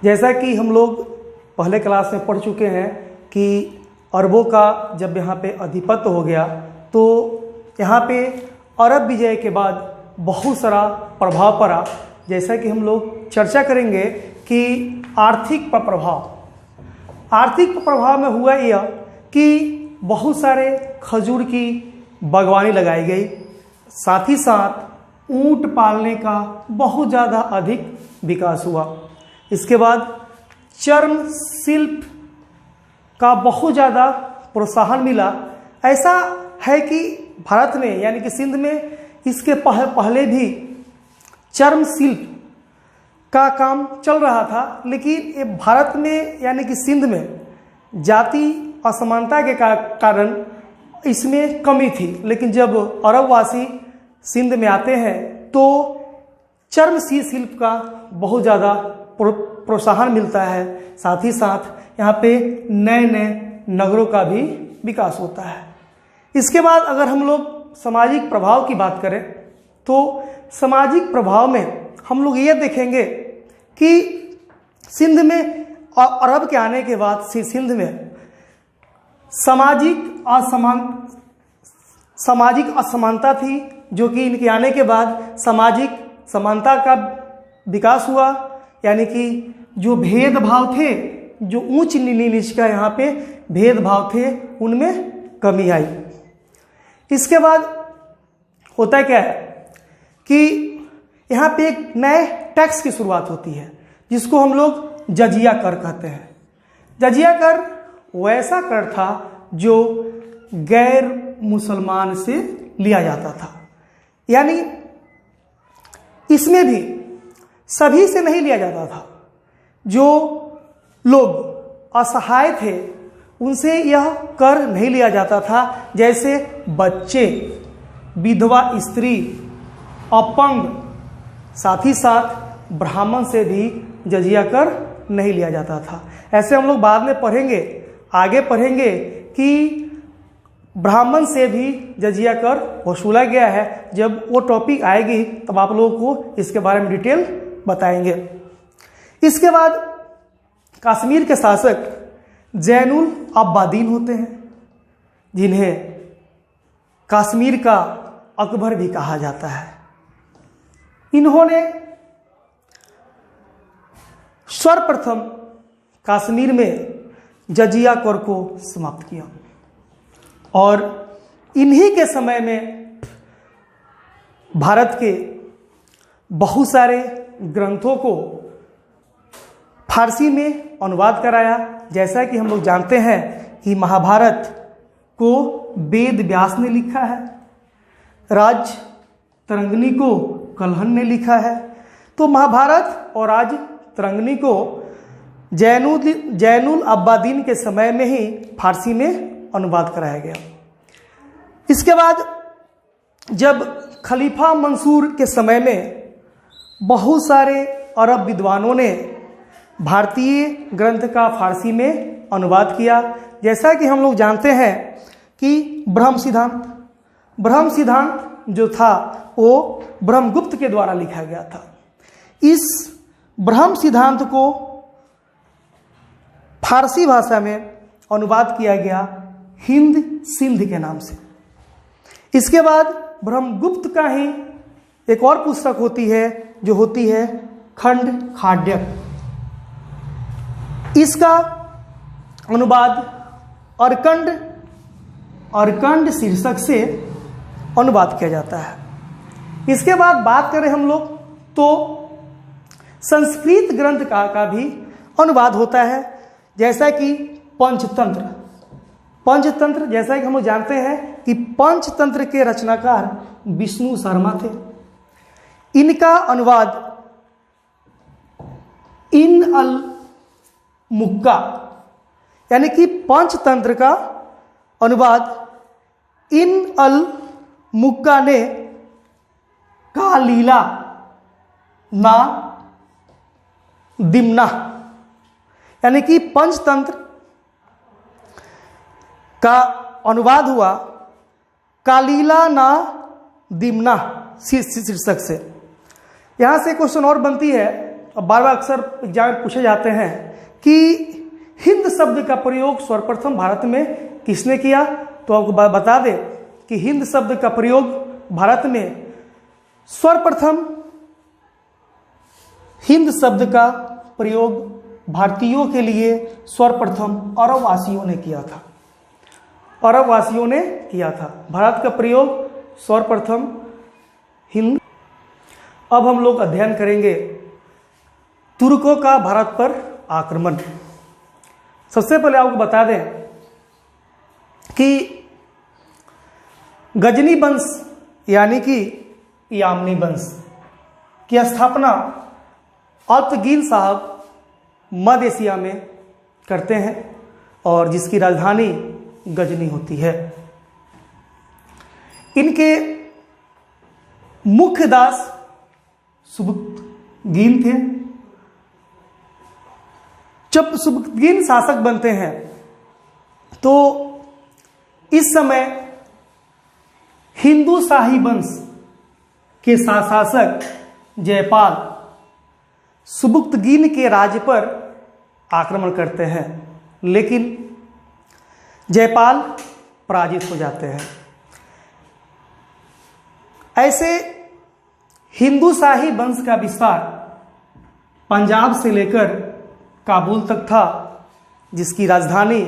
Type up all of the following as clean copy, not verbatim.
जैसा कि हम लोग पहले क्लास में पढ़ चुके हैं कि अरबों का जब यहाँ पे अधिपत्य हो गया तो यहाँ पे अरब विजय के बाद बहुत सारा प्रभाव पड़ा। जैसा कि हम लोग चर्चा करेंगे कि आर्थिक प्रभाव में हुआ यह कि बहुत सारे खजूर की बागवानी लगाई गई, साथ ही साथ ऊंट पालने का बहुत ज़्यादा अधिक विकास हुआ। इसके बाद चर्म शिल्प का बहुत ज़्यादा प्रोत्साहन मिला। ऐसा है कि भारत में यानी कि सिंध में इसके पहले भी चर्म शिल्प का काम चल रहा था, लेकिन ये भारत में यानी कि सिंध में जाति असमानता के कारण इसमें कमी थी। लेकिन जब अरबवासी सिंध में आते हैं तो चर्म शिल्प का बहुत ज़्यादा प्रोत्साहन मिलता है, साथ ही साथ यहाँ पे नए नए नगरों का भी विकास होता है। इसके बाद अगर हम लोग सामाजिक प्रभाव की बात करें तो सामाजिक प्रभाव में हम लोग ये देखेंगे कि सिंध में अरब के आने के बाद सिंध में सामाजिक असमानता थी, जो कि इनके आने के बाद सामाजिक समानता का विकास हुआ। यानी कि जो भेदभाव थे, जो ऊंच नीच का यहाँ पे भेदभाव थे, उनमें कमी आई। इसके बाद होता क्या है कि यहाँ पे एक नए टैक्स की शुरुआत होती है जिसको हम लोग जजिया कर कहते हैं। जजिया कर वैसा कर था जो गैर मुसलमान से लिया जाता था, यानी इसमें भी सभी से नहीं लिया जाता था। जो लोग असहाय थे उनसे यह कर नहीं लिया जाता था, जैसे बच्चे, विधवा स्त्री, अपंग, साथ ही साथ ब्राह्मण से भी जजिया कर नहीं लिया जाता था। ऐसे हम लोग बाद में पढ़ेंगे, आगे पढ़ेंगे कि ब्राह्मण से भी जजिया कर वसूला गया है। जब वो टॉपिक आएगी तब आप लोगों को इसके बारे में डिटेल बताएंगे। इसके बाद कश्मीर के शासक जैनुल अब्बादीन होते हैं, जिन्हें कश्मीर का अकबर भी कहा जाता है। इन्होंने सर्वप्रथम कश्मीर में जजिया कर को समाप्त किया और इन्हीं के समय में भारत के बहुत सारे ग्रंथों को फारसी में अनुवाद कराया। जैसा कि हम लोग जानते हैं कि महाभारत को वेद व्यास ने लिखा है, राजतरंगिणी को कल्हण ने लिखा है। तो महाभारत और राजतरंगिणी को जैनुल अब्बादीन के समय में ही फारसी में अनुवाद कराया गया। इसके बाद जब खलीफा मंसूर के समय में बहुत सारे अरब विद्वानों ने भारतीय ग्रंथ का फारसी में अनुवाद किया। जैसा कि हम लोग जानते हैं कि ब्रह्म सिद्धांत जो था वो ब्रह्मगुप्त के द्वारा लिखा गया था। इस ब्रह्म सिद्धांत को फारसी भाषा में अनुवाद किया गया हिंद सिंध के नाम से। इसके बाद ब्रह्मगुप्त का ही एक और पुस्तक होती है जो होती है खंड खाड्यक। इसका अनुवाद अर्कंड शीर्षक से अनुवाद किया जाता है। इसके बाद बात करें हम लोग तो संस्कृत ग्रंथ का भी अनुवाद होता है, जैसा कि पंचतंत्र। जैसा कि हम लोग जानते हैं कि पंचतंत्र के रचनाकार विष्णु शर्मा थे। इनका अनुवाद इन अल मुक्का यानी कि पंचतंत्र का अनुवाद इन अल मुक्का ने कालीला ना दिमना यानी कि पंचतंत्र का अनुवाद हुआ कालीला ना दिमना शीर्षक से। यहाँ से क्वेश्चन और बनती है बार बार अक्सर एग्जाम में पूछे जाते हैं कि हिंद शब्द का प्रयोग सर्वप्रथम भारत में किसने किया। तो आपको बता दें कि हिंद शब्द का प्रयोग भारत में सर्वप्रथम हिंद शब्द का प्रयोग भारतीयों के लिए सर्वप्रथम अरब वासियों ने किया था। अरब वासियों ने किया था भारत का प्रयोग सर्वप्रथम हिंद। अब हम लोग अध्ययन करेंगे तुर्कों का भारत पर आक्रमण। सबसे पहले आपको बता दें कि गजनी वंश यानी कि यामनी वंश की स्थापना अल्तगीन साहब मध्य एशिया में करते हैं और जिसकी राजधानी गजनी होती है। इनके मुख्य दास सुबुक्तगीन थे। जब सुबुक्तगीन शासक बनते हैं तो इस समय हिंदू शाही वंश के शासक जयपाल सुबुक्तगीन के राज्य पर आक्रमण करते हैं, लेकिन जयपाल पराजित हो जाते हैं। ऐसे हिंदू शाही वंश का विस्तार पंजाब से लेकर काबुल तक था, जिसकी राजधानी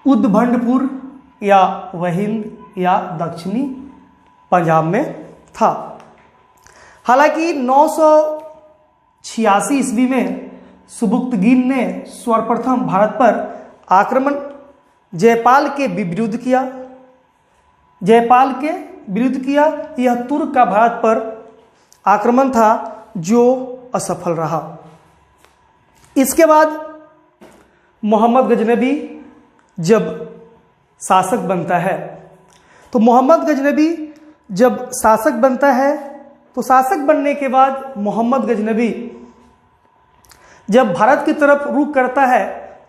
उद्भंडपुर या वहिंद या दक्षिणी पंजाब में था। हालांकि 986 ईस्वी में सुबुक्तगीन ने सर्वप्रथम भारत पर आक्रमण जयपाल के विरुद्ध किया। यह तुर्क का भारत पर आक्रमण था जो असफल रहा। इसके बाद मोहम्मद गजनबी जब शासक बनता है तो शासक बनने के बाद मोहम्मद गजनबी जब भारत की तरफ रुख करता है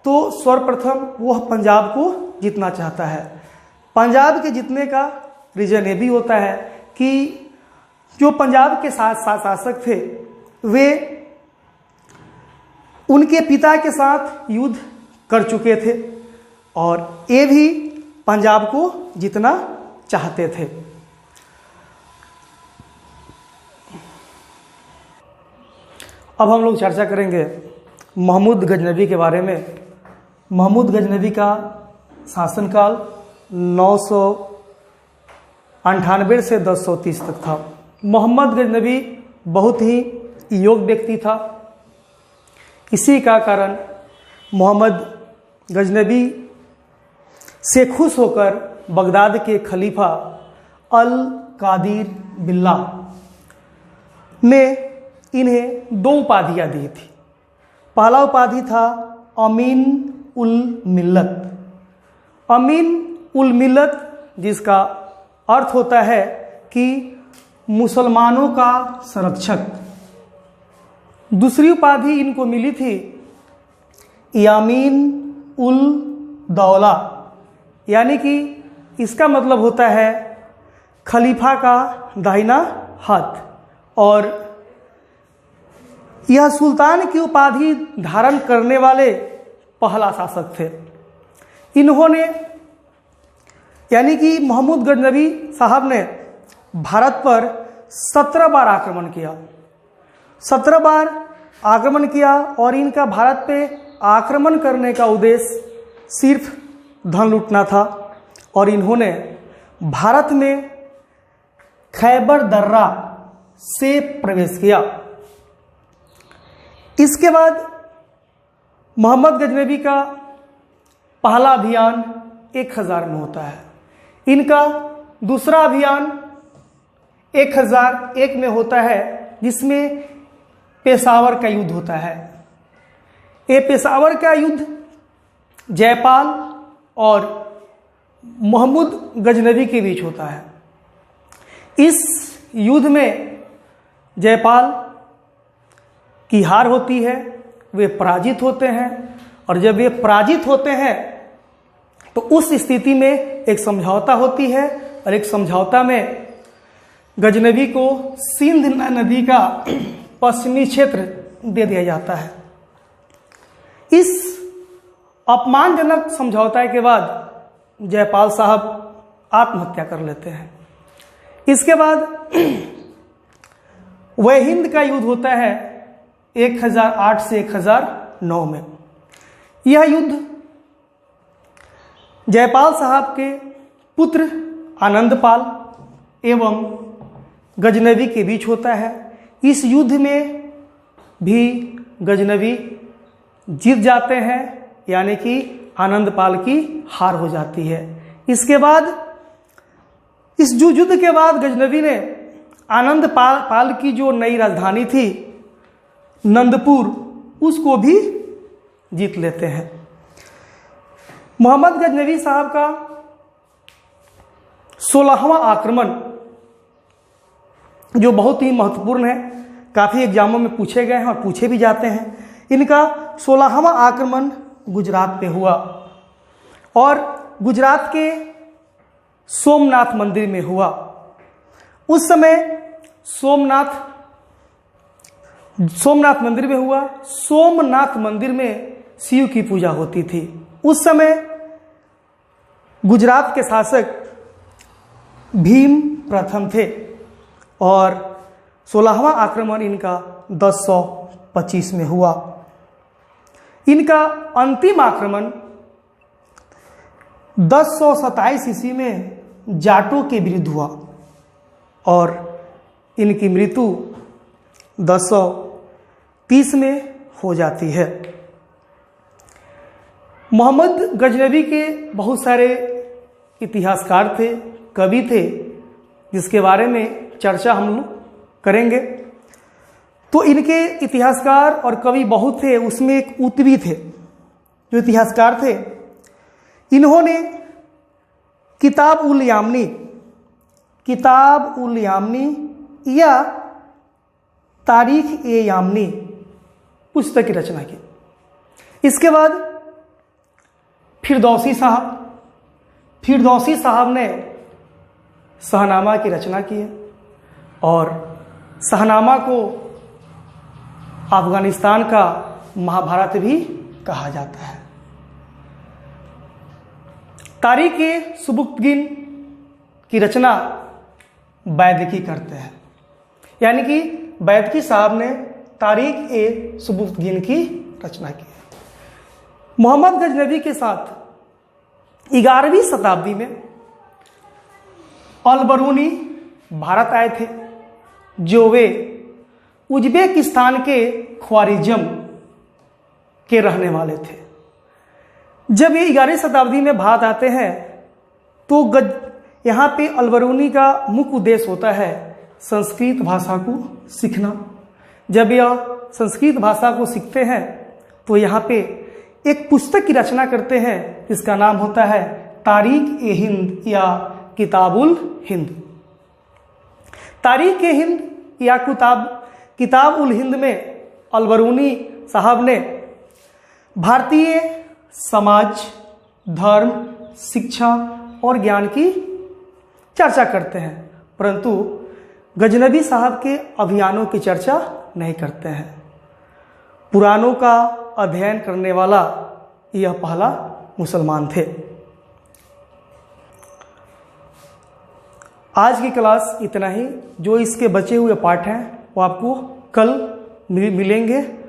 तो सर्वप्रथम वह पंजाब को जीतना चाहता है। पंजाब के जीतने का रीजन ये भी होता है कि जो पंजाब के शासक थे वे उनके पिता के साथ युद्ध कर चुके थे और ये भी पंजाब को जीतना चाहते थे। अब हम लोग चर्चा करेंगे महमूद गजनबी के बारे में। महमूद गजनबी का शासनकाल 998 से 1030 तक था। मोहम्मद गजनबी बहुत ही योग्य व्यक्ति था। इसी का कारण मोहम्मद गजनबी से खुश होकर बगदाद के खलीफा अल कादिर बिल्ला ने इन्हें 2 उपाधियां दी थी। पहला उपाधि था अमीन उल मिल्लत। अमीन उल मिल्लत जिसका अर्थ होता है कि मुसलमानों का संरक्षक। दूसरी उपाधि इनको मिली थी यामीन उल दौला, यानी कि इसका मतलब होता है खलीफा का दाहिना हाथ, और यह सुल्तान की उपाधि धारण करने वाले पहला शासक थे। इन्होंने यानी कि महमूद गजनबी साहब ने भारत पर 17 बार आक्रमण किया। 17 बार आक्रमण किया और इनका भारत पे आक्रमण करने का उद्देश्य सिर्फ धन लूटना था। और इन्होंने भारत में खैबर दर्रा से प्रवेश किया। इसके बाद मोहम्मद गजनबी का पहला अभियान 1000 में होता है। इनका दूसरा अभियान 1001 में होता है, जिसमें पेशावर का युद्ध होता है। ये पेशावर का युद्ध जयपाल और महमूद गजनबी के बीच होता है। इस युद्ध में जयपाल की हार होती है, वे पराजित होते हैं, और जब वे पराजित होते हैं तो उस स्थिति में एक समझौता होती है, और एक समझौता में गजनबी को सिंध नदी का पश्चिमी क्षेत्र दे दिया जाता है। इस अपमानजनक समझौते के बाद जयपाल साहब आत्महत्या कर लेते हैं। इसके बाद वह हिंद का युद्ध होता है 1008 से 1009 में। यह युद्ध जयपाल साहब के पुत्र आनंदपाल एवं गजनवी के बीच होता है। इस युद्ध में भी गजनवी जीत जाते हैं, यानी कि आनंदपाल की हार हो जाती है। इसके बाद इस युद्ध के बाद गजनवी ने आनंदपाल की जो नई राजधानी थी नंदपुर, उसको भी जीत लेते हैं। मोहम्मद गजनवी साहब का 16वां आक्रमण जो बहुत ही महत्वपूर्ण है, काफ़ी एग्जामों में पूछे गए हैं और पूछे भी जाते हैं। इनका 16वां आक्रमण गुजरात पे हुआ और गुजरात के सोमनाथ मंदिर में हुआ। उस समय सोमनाथ मंदिर में हुआ। सोमनाथ मंदिर में शिव की पूजा होती थी। उस समय गुजरात के शासक भीम प्रथम थे और 16वां आक्रमण इनका 1025 में हुआ। इनका अंतिम आक्रमण 1027 ईस्वी में जाटों के विरुद्ध हुआ और इनकी मृत्यु 1030 में हो जाती है। मोहम्मद गजनवी के बहुत सारे इतिहासकार थे, कवि थे, जिसके बारे में चर्चा हम लोग करेंगे। तो इनके इतिहासकार और कवि बहुत थे, उसमें एक उतवी थे जो इतिहासकार थे। इन्होंने किताब उल यामनी या तारीख ए यामनी पुस्तक की रचना की। इसके बाद फिरदौसी साहब ने शाहनामा की रचना की है और शाहनामा को अफगानिस्तान का महाभारत भी कहा जाता है। तारीख ए सुबुक्तगिन की रचना बैदकी करते हैं, यानी कि बैदकी साहब ने तारीख ए सुबुक्तगिन की रचना की है। मोहम्मद गजनवी के साथ 11वीं शताब्दी में अलबरूनी भारत आए थे, जो वे उज्बेकिस्तान के ख्वारिज़म के रहने वाले थे। जब ये 11वीं शताब्दी में भारत आते हैं तो यहाँ पे अलबरूनी का मुख्य उद्देश्य होता है संस्कृत भाषा को सीखना। जब यह संस्कृत भाषा को सीखते हैं तो यहाँ पे एक पुस्तक की रचना करते हैं जिसका नाम होता है तारीख ए हिंद या किताबुल हिंद। तारीख ए हिंद या किताब उल हिंद में अलबरूनी साहब ने भारतीय समाज, धर्म, शिक्षा और ज्ञान की चर्चा करते हैं, परंतु गजनवी साहब के अभियानों की चर्चा नहीं करते हैं। पुराणों का अध्ययन करने वाला यह पहला मुसलमान थे। आज की क्लास इतना ही। जो इसके बचे हुए पाठ हैं वो आपको कल मिलेंगे।